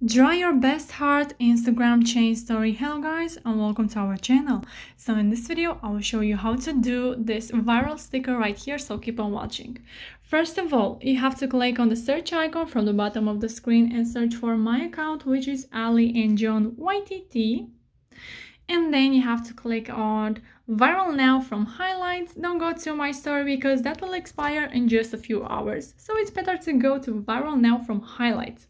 Draw your best heart Instagram chain story. Hello guys and welcome to our channel. So in this video I will show you how to do this viral sticker right here, so keep on watching. First of all, you have to click on the search icon from the bottom of the screen and search for my account, which is Ali and John YTT. And then you have to click on viral now from highlights. Don't go to my story because that will expire in just a few hours, so it's better to go to viral now from highlights.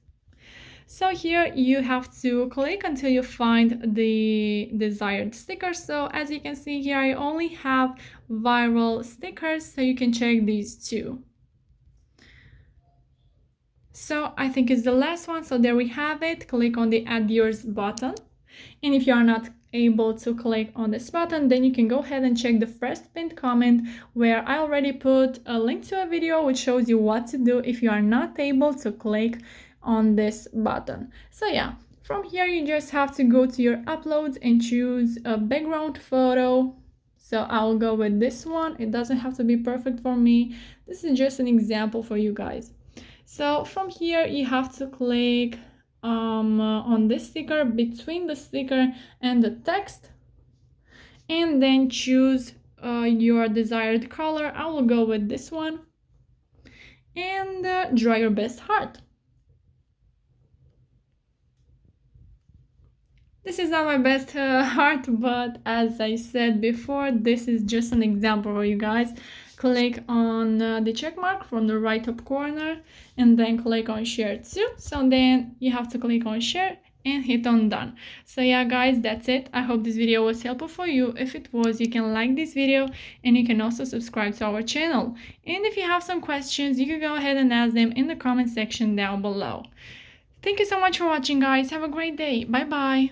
So here you have to click until you find the desired sticker. So as you can see here, I only have viral stickers, so you can check these two. So I think it's the last one. So there we have it. Click on the add yours button. And if you are not able to click on this button, then you can go ahead and check the first pinned comment, where I already put a link to a video which shows you what to do if you are not able to click on this button. So yeah, from here you just have to go to your uploads and choose a background photo. So I'll go with this one. It doesn't have to be perfect for me. This is just an example for you guys. So from here you have to click on this sticker, between the sticker and the text, and then choose your desired color. I will go with this one, and draw your best heart. This is not my best heart, but as I said before, this is just an example for you guys. Click on the check mark from the right top corner and then click on share too. So then you have to click on share and hit on done. So yeah guys, that's it. I hope this video was helpful for you. If it was, you can like this video and you can also subscribe to our channel. And if you have some questions, you can go ahead and ask them in the comment section down below. Thank you so much for watching guys. Have a great day. Bye bye.